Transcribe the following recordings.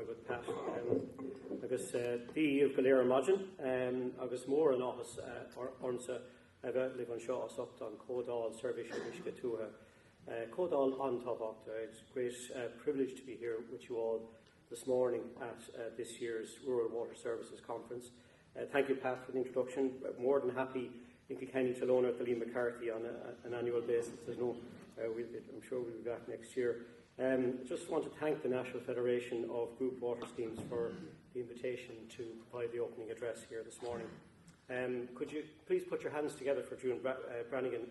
with Pat. Agus díomh go léir maidin, agus mór an áthas ormsa a bheith live an seo as ucht an Códáil Service Uisce Tuatha. Códáil an tábhacht. It's a great privilege to be here with you all this morning at this year's Rural Water Services Conference. Thank you, Pat, for the introduction. More than happy in Kilkenny to loan out to Lee McCarthy on an annual basis. I'm sure we'll be back next year. Just want to thank the National Federation of Group Water Schemes for the invitation to provide the opening address here this morning. Could you please put your hands together for June Brannigan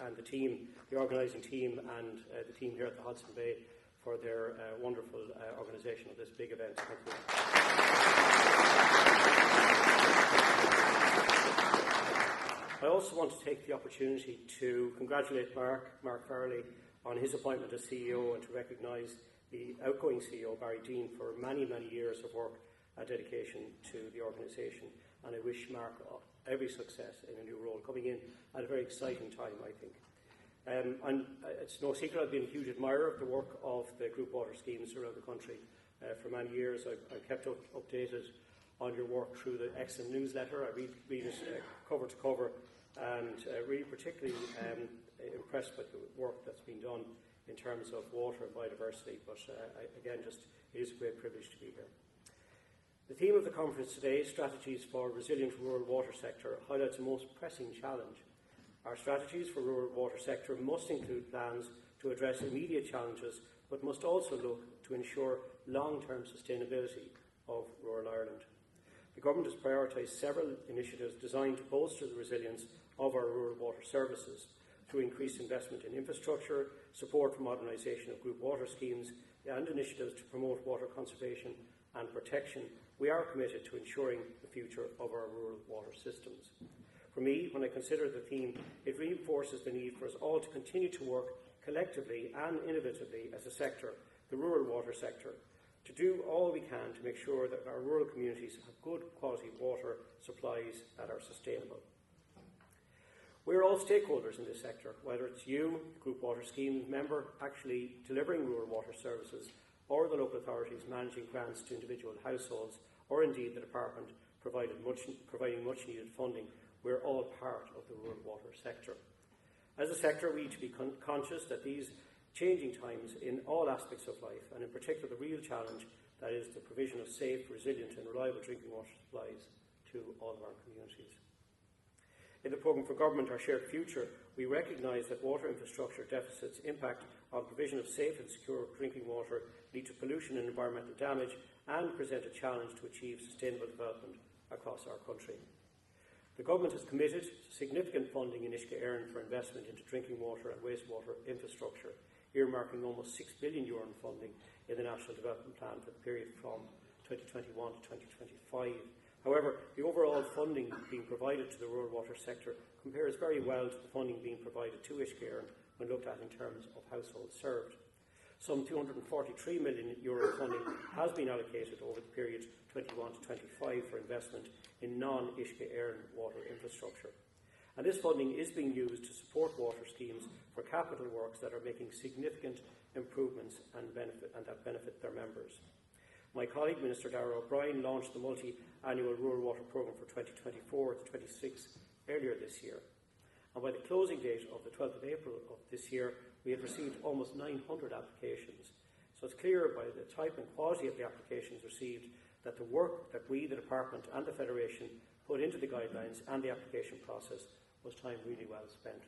and the team, the organising team, and the team here at the Hodson Bay for their wonderful organisation of this big event. Thank you. I also want to take the opportunity to congratulate Mark Farley on his appointment as CEO and to recognise the outgoing CEO, Barry Dean, for many, many years of work and dedication to the organisation. And I wish Mark every success in a new role, coming in at a very exciting time, I think. And it's no secret I've been a huge admirer of the work of the group water schemes around the country for many years. I've kept updated on your work through the excellent newsletter. I read it cover to cover, and really particularly impressed with the work that's been done in terms of water and biodiversity. But again, it is a great privilege to be here. The theme of the conference today, Strategies for Resilient Rural Water Sector, highlights a most pressing challenge. Our strategies for rural water sector must include plans to address immediate challenges, but must also look to ensure long-term sustainability of rural Ireland. The Government has prioritised several initiatives designed to bolster the resilience of our rural water services through increased investment in infrastructure, support for modernisation of group water schemes, and initiatives to promote water conservation and protection. We are committed to ensuring the future of our rural water systems. For me, when I consider the theme, it reinforces the need for us all to continue to work collectively and innovatively as a sector, the rural water sector, to do all we can to make sure that our rural communities have good quality water supplies that are sustainable. We are all stakeholders in this sector, whether it's you, Group Water Scheme member, actually delivering rural water services, or the local authorities managing grants to individual households, or indeed the Department providing much needed funding. We're all part of the rural water sector. As a sector, we need to be conscious that these changing times in all aspects of life, and in particular the real challenge that is the provision of safe, resilient and reliable drinking water supplies to all of our communities. In the programme for Government, Our Shared Future, we recognise that water infrastructure deficits impact on provision of safe and secure drinking water, lead to pollution and environmental damage, and present a challenge to achieve sustainable development across our country. The Government has committed significant funding in Uisce Éireann for investment into drinking water and wastewater infrastructure, earmarking almost €6 billion in funding in the National Development Plan for the period from 2021 to 2025. However, the overall funding being provided to the rural water sector compares very well to the funding being provided to Uisce Éireann when looked at in terms of households served. Some €243 million funding has been allocated over the period 21 to 25 for investment in non-Uisce Éireann water infrastructure. And this funding is being used to support water schemes for capital works that are making significant improvements and that benefit their members. My colleague, Minister Darragh O'Brien, launched the multi-annual Rural Water Programme for 2024 to 26 earlier this year. And by the closing date of the 12th of April of this year, we had received almost 900 applications. So it's clear by the type and quality of the applications received that the work that we, the Department and the Federation, put into the guidelines and the application process was time really well spent.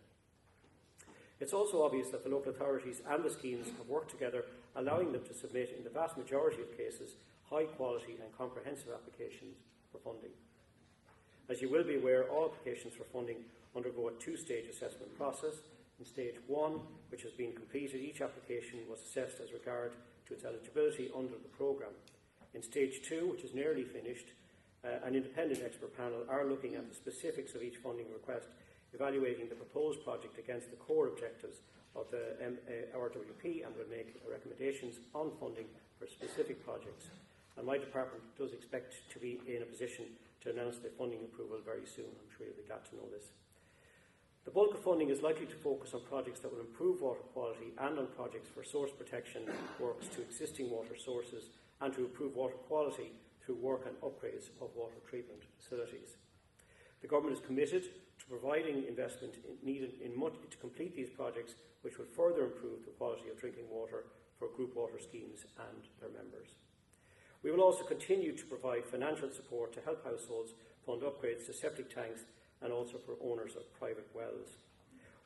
It's also obvious that the local authorities and the schemes have worked together, allowing them to submit, in the vast majority of cases, high-quality and comprehensive applications for funding. As you will be aware, all applications for funding undergo a two-stage assessment process. In Stage 1, which has been completed, each application was assessed as regard to its eligibility under the programme. In Stage 2, which is nearly finished, an independent expert panel are looking at the specifics of each funding request, evaluating the proposed project against the core objectives of the RWP, and will make recommendations on funding for specific projects. And my department does expect to be in a position to announce the funding approval very soon. I'm sure you'll be glad to know this. The bulk of funding is likely to focus on projects that will improve water quality and on projects for source protection works to existing water sources and to improve water quality through work and upgrades of water treatment facilities. The Government is committed to providing investment needed to complete these projects, which will further improve the quality of drinking water for group water schemes and their members. We will also continue to provide financial support to help households fund upgrades to septic tanks and also for owners of private wells.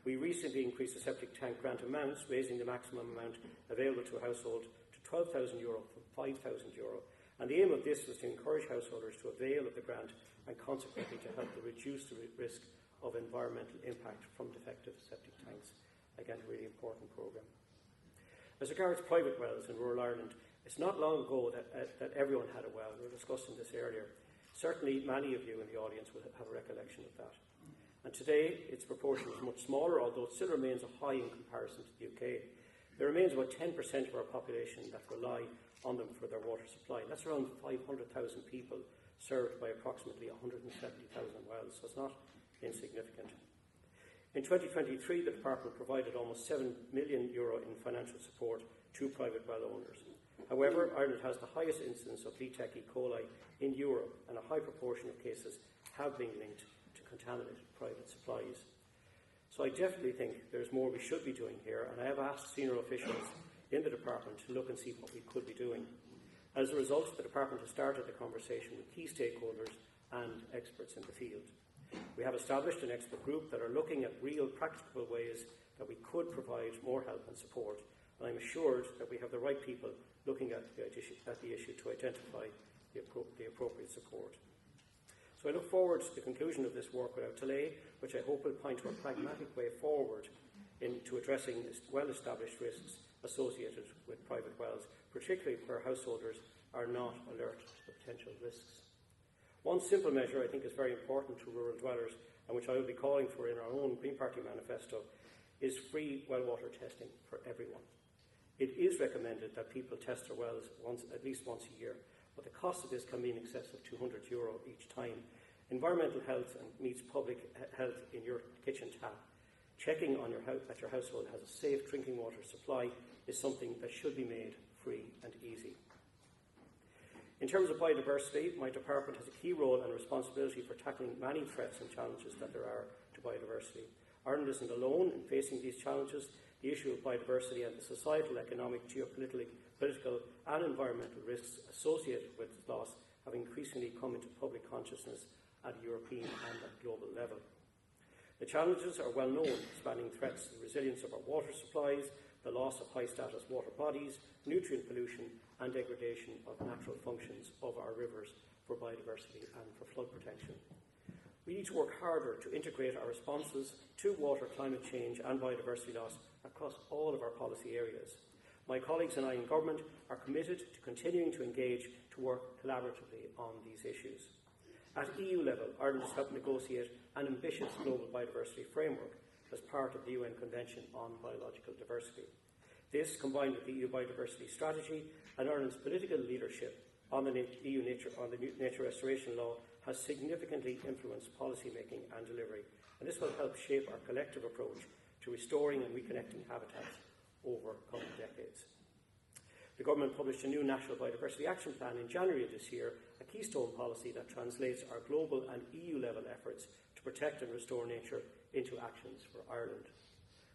We recently increased the septic tank grant amounts, raising the maximum amount available to a household to €12,000 from €5,000, and the aim of this was to encourage householders to avail of the grant and consequently to help to reduce the risk of environmental impact from defective septic tanks. Again, a really important programme. As regards private wells in rural Ireland, it's not long ago that everyone had a well. We were discussing this earlier. Certainly many of you in the audience will have a recollection of that. And today its proportion is much smaller, although it still remains high in comparison to the UK. There remains about 10% of our population that rely on them for their water supply. That's around 500,000 people served by approximately 170,000 wells, so it's not insignificant. In 2023, the Department provided almost €7 million in financial support to private well owners. However, Ireland has the highest incidence of Dept E. coli in Europe, and a high proportion of cases have been linked to contaminated private supplies. So I definitely think there's more we should be doing here, and I have asked senior officials in the Department to look and see what we could be doing. As a result, the Department has started the conversation with key stakeholders and experts in the field. We have established an expert group that are looking at real practical ways that we could provide more help and support, and I'm assured that we have the right people looking at the issue to identify the appropriate support. So I look forward to the conclusion of this work without delay, which I hope will point to a pragmatic way forward into addressing well-established risks associated with private wells, particularly where householders are not alert to the potential risks. One simple measure I think is very important to rural dwellers, and which I will be calling for in our own Green Party manifesto, is free well water testing for everyone. It is recommended that people test their wells at least once a year, but the cost of this can be in excess of €200 each time. Environmental health meets public health in your kitchen tap. Checking on that your household has a safe drinking water supply is something that should be made free and easy. In terms of biodiversity, my department has a key role and responsibility for tackling many threats and challenges that there are to biodiversity. Ireland isn't alone in facing these challenges. The issue of biodiversity and the societal, economic, geopolitical and environmental risks associated with its loss have increasingly come into public consciousness at a European and at global level. The challenges are well known, spanning threats to the resilience of our water supplies, the loss of high-status water bodies, nutrient pollution and degradation of natural functions of our rivers for biodiversity and for flood protection. We need to work harder to integrate our responses to water, climate change and biodiversity loss across all of our policy areas. My colleagues and I in government are committed to continuing to engage to work collaboratively on these issues. At EU level, Ireland has helped negotiate an ambitious global biodiversity framework as part of the UN Convention on Biological Diversity. This, combined with the EU Biodiversity Strategy and Ireland's political leadership on the EU Nature Restoration Law, has significantly influenced policy making and delivery, and this will help shape our collective approach to restoring and reconnecting habitats over coming decades. The Government published a new National Biodiversity Action Plan in January of this year, a keystone policy that translates our global and EU-level efforts to protect and restore nature into actions for Ireland.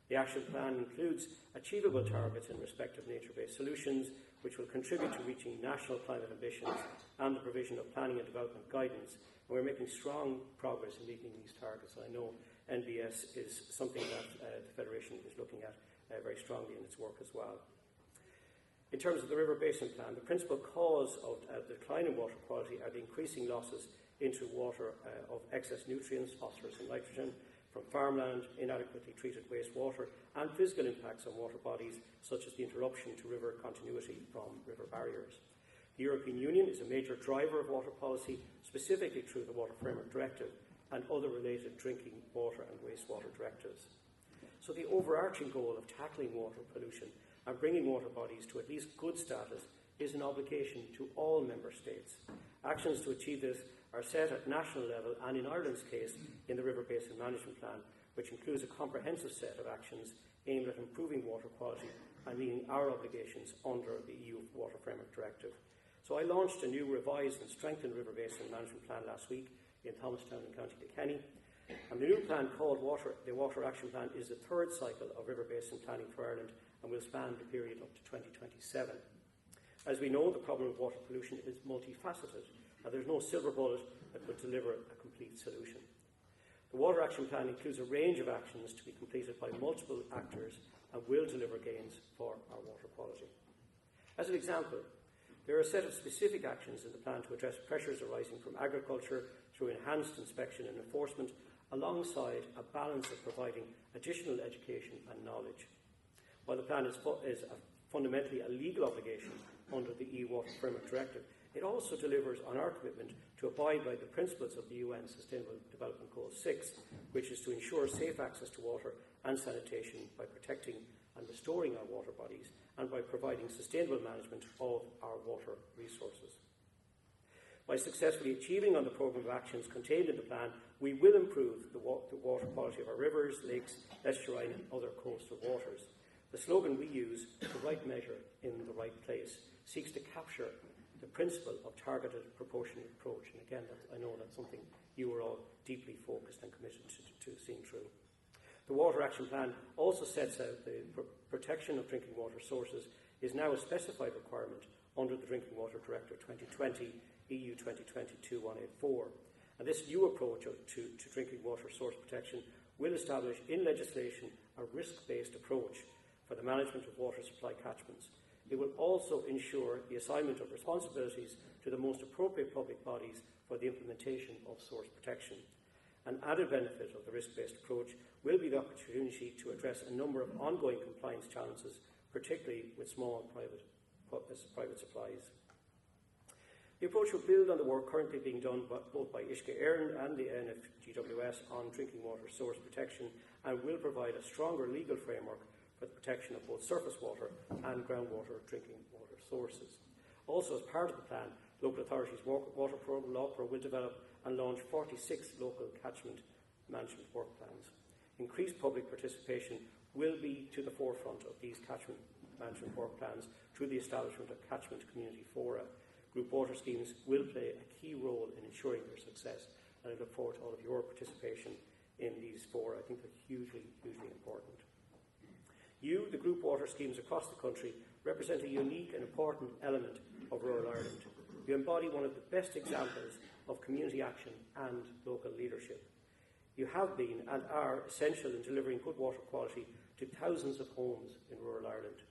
The Action Plan includes achievable targets in respect of nature-based solutions, which will contribute to reaching national climate ambitions and the provision of planning and development guidance. And we're making strong progress in meeting these targets. I know NBS is something that the Federation is looking at very strongly in its work as well. In terms of the River Basin Plan, the principal cause of the decline in water quality are the increasing losses into water of excess nutrients, phosphorus and nitrogen, from farmland, inadequately treated wastewater, and physical impacts on water bodies, such as the interruption to river continuity from river barriers. The European Union is a major driver of water policy, specifically through the Water Framework Directive and other related drinking water and wastewater directives. So the overarching goal of tackling water pollution and bringing water bodies to at least good status is an obligation to all member states. Actions to achieve this are set at national level and, in Ireland's case, in the River Basin Management Plan, which includes a comprehensive set of actions aimed at improving water quality and meeting our obligations under the EU Water Framework Directive. So I launched a new revised and strengthened river basin management plan last week in Thomastown in County Kilkenny. And the new plan called the Water Action Plan is the third cycle of river basin planning for Ireland and will span the period up to 2027. As we know, the problem of water pollution is multifaceted, and there's no silver bullet that will deliver a complete solution. The Water Action Plan includes a range of actions to be completed by multiple actors and will deliver gains for our water quality. As an example, there are a set of specific actions in the plan to address pressures arising from agriculture through enhanced inspection and enforcement, alongside a balance of providing additional education and knowledge. While the plan is fundamentally a legal obligation under the EU Water Framework Directive, it also delivers on our commitment to abide by the principles of the UN Sustainable Development Goal 6, which is to ensure safe access to water and sanitation by protecting and restoring our water bodies and by providing sustainable management of our water resources. By successfully achieving on the programme of actions contained in the plan, we will improve the water quality of our rivers, lakes, estuarine and other coastal waters. The slogan we use, the right measure in the right place, seeks to capture the principle of targeted, proportionate approach. And again, I know that's something you are all deeply focused and committed to seeing through. The Water Action Plan also sets out the protection of drinking water sources is now a specified requirement under the Drinking Water Directive 2020, EU 2020-2184. And this new approach to drinking water source protection will establish in legislation a risk-based approach for the management of water supply catchments. It will also ensure the assignment of responsibilities to the most appropriate public bodies for the implementation of source protection. An added benefit of the risk-based approach will be the opportunity to address a number of ongoing compliance challenges, particularly with small private supplies. The approach will build on the work currently being done both by Uisce Éireann and the NFGWS on drinking water source protection, and will provide a stronger legal framework for the protection of both surface water and groundwater drinking water sources. Also, as part of the plan, local authorities' water programme LawPro will develop and launch 46 local catchment management work plans. Increased public participation will be to the forefront of these catchment management work plans through the establishment of catchment community fora. Group water schemes will play a key role in ensuring their success, and I look forward to all of your participation in these fora. I think they're hugely, hugely important. You, the group water schemes across the country, represent a unique and important element of rural Ireland. You embody one of the best examples of community action and local leadership. You have been and are essential in delivering good water quality to thousands of homes in rural Ireland.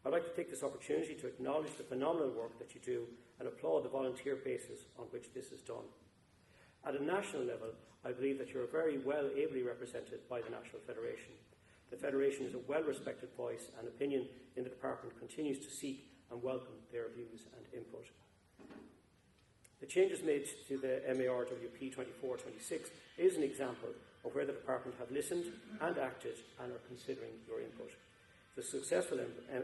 I'd like to take this opportunity to acknowledge the phenomenal work that you do and applaud the volunteer basis on which this is done. At a national level, I believe that you are very well ably represented by the National Federation. The Federation is a well-respected voice, and opinion in the Department continues to seek and welcome their views and input. The changes made to the MARWP 24-26 is an example of where the Department have listened and acted and are considering your input. The successful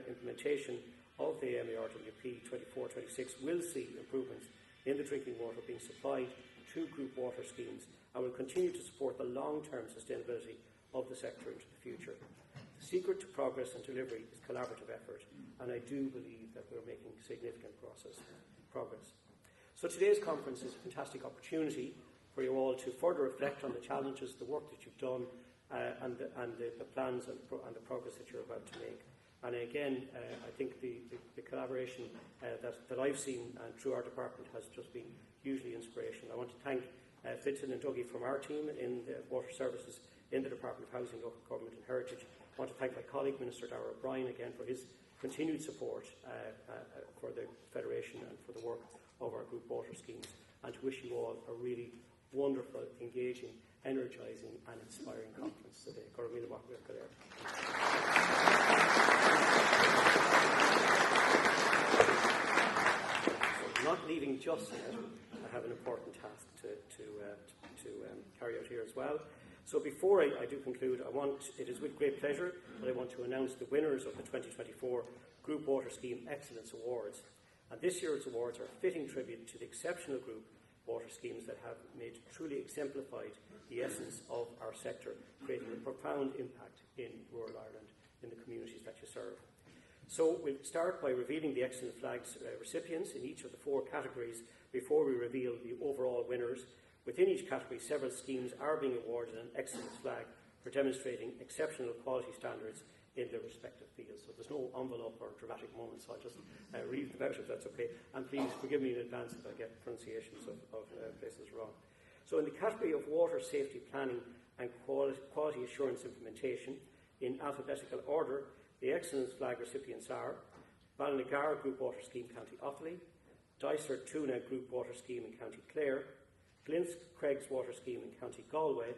implementation of the MARWP 24-26 will see improvements in the drinking water being supplied to group water schemes and will continue to support the long-term sustainability of the sector into the future. The secret to progress and delivery is collaborative effort, and I do believe that we're making significant progress. So today's conference is a fantastic opportunity for you all to further reflect on the challenges, the work that you've done, and the plans and the progress that you're about to make. And again, I think the collaboration that I've seen through our department has just been hugely inspirational. I want to thank Vincent and Dougie from our team in the Water Services in the Department of Housing, Local Government and Heritage. I want to thank my colleague, Minister Darragh O'Brien, again for his continued support for the Federation and for the work of our group water schemes, and to wish you all a really wonderful, engaging, energising and inspiring conference today. So not leaving just yet, I have an important task to carry out here as well. So before I do conclude, it is with great pleasure that I want to announce the winners of the 2024 Group Water Scheme Excellence Awards. And this year's awards are a fitting tribute to the exceptional group water schemes that have truly exemplified the essence of our sector, creating a profound impact in rural Ireland, in the communities that you serve. So we'll start by revealing the Excellent Flags recipients in each of the 4 categories before we reveal the overall winners. Within each category, several schemes are being awarded an Excellence Flag for demonstrating exceptional quality standards in their respective fields. So there's no envelope or dramatic moment, so I'll just read them out if that's okay. And please forgive me in advance if I get pronunciations of places wrong. So in the category of water safety planning and quality assurance implementation, in alphabetical order, the Excellence Flag recipients are Ballinagara Group Water Scheme, County Offaly; Dicer Tuna Group Water Scheme in County Clare; Glinsk Craig's Water Scheme in County Galway;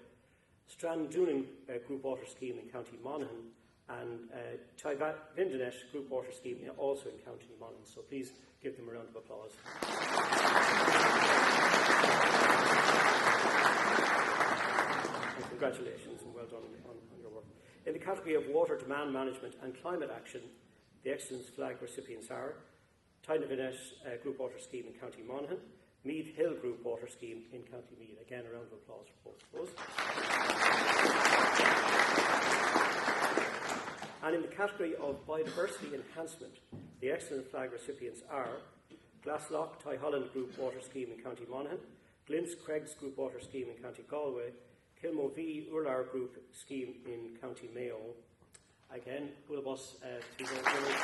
Strandoonan Group Water Scheme in County Monaghan; and Tyvindenesh Group Water Scheme also in County Monaghan. So please give them a round of applause. And congratulations and well done on your work. In the category of water demand management and climate action, the Excellence Flag recipients are Tyvindenesh Group Water Scheme in County Monaghan; Meath Hill Group Water Scheme in County Meath. Again, a round of applause for both of those. And in the category of biodiversity enhancement, the Excellent Flag recipients are Glaslock Tyholland Group Water Scheme in County Monaghan; Glinsk Craig's Group Water Scheme in County Galway; Kilmovee Urlar Group Scheme in County Mayo. Again, Gulabus to the winners.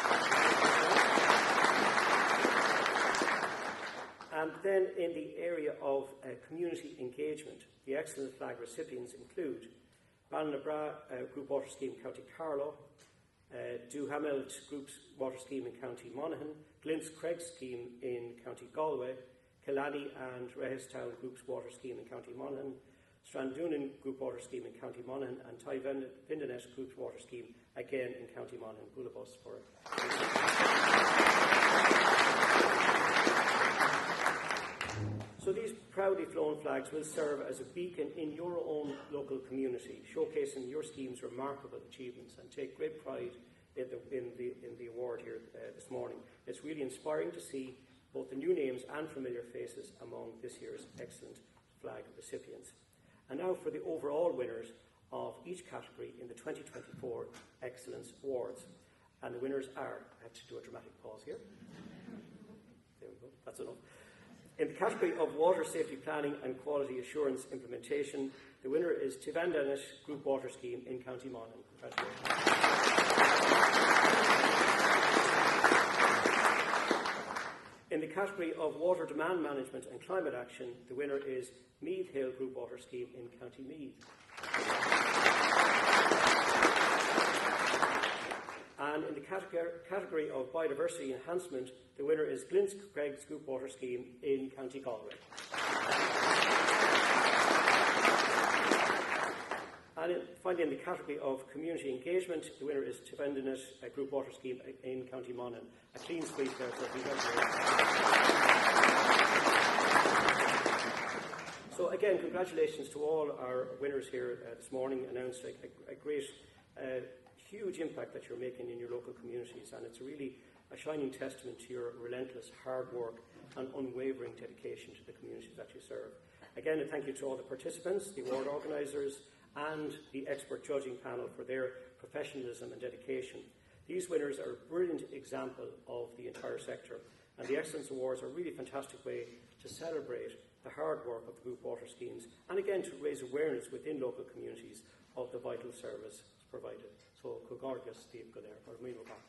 And then in the area of community engagement, the Excellent Flag recipients include Ballinabra Group Water Scheme in County Carlow; Duhamel Group's Water Scheme in County Monaghan; Glinsk Craig's Scheme in County Galway; Killarney and Rehistown Group's Water Scheme in County Monaghan; Strandoonan Group Water Scheme in County Monaghan; and Tyvindenesh Group's Water Scheme again in County Monaghan. Gulabus for it. So these proudly flown flags will serve as a beacon in your own local community, showcasing your scheme's remarkable achievements, and take great pride in the award here this morning. It's really inspiring to see both the new names and familiar faces among this year's Excellent Flag recipients. And now for the overall winners of each category in the 2024 Excellence Awards. And the winners are, I have to do a dramatic pause here. There we go, that's enough. In the category of water safety planning and quality assurance implementation, the winner is Tyvindenesh Group Water Scheme in County Monaghan. Congratulations. In the category of water demand management and climate action, the winner is Meath Hill Group Water Scheme in County Meath. And in the category of biodiversity enhancement, the winner is Glinsk Craig's Group Water Scheme in County Galway. And finally, in the category of community engagement, the winner is Tyvindenesh Group Water Scheme in County Monaghan. A clean sweep there, so congratulations. So again, congratulations to all our winners here this morning. Announced a great, huge impact that you're making in your local communities, and it's really a shining testament to your relentless hard work and unwavering dedication to the communities that you serve. Again, a thank you to all the participants, the award organisers, and the expert judging panel for their professionalism and dedication. These winners are a brilliant example of the entire sector, and the Excellence Awards are a really fantastic way to celebrate the hard work of the group water schemes, and again to raise awareness within local communities of the vital service provided. So, Cogorgas, Steve Godair, or Milo Bach,